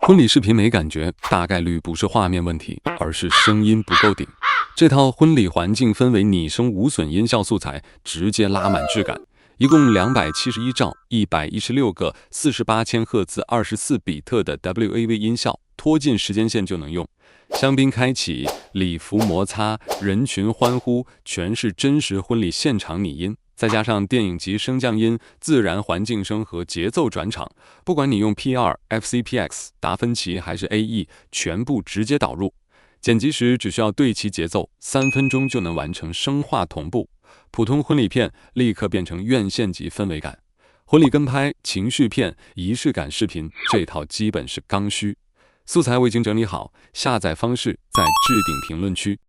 婚礼视频没感觉，大概率不是画面问题，而是声音不够顶。这套婚礼环境氛围拟声无损音效素材直接拉满质感，一共271兆116个48千赫兹24比特的 WAV 音效，拖进时间线就能用。香槟开启，礼服摩擦，人群欢呼，全是真实婚礼现场拟音。再加上电影级升降音、自然环境声和节奏转场，不管你用 P2、FCPX、达芬奇还是 AE， 全部直接导入。剪辑时只需要对齐节奏，3分钟就能完成声画同步。普通婚礼片立刻变成院线级氛围感。婚礼跟拍、情绪片、仪式感视频，这套基本是刚需。素材我已经整理好，下载方式在置顶评论区。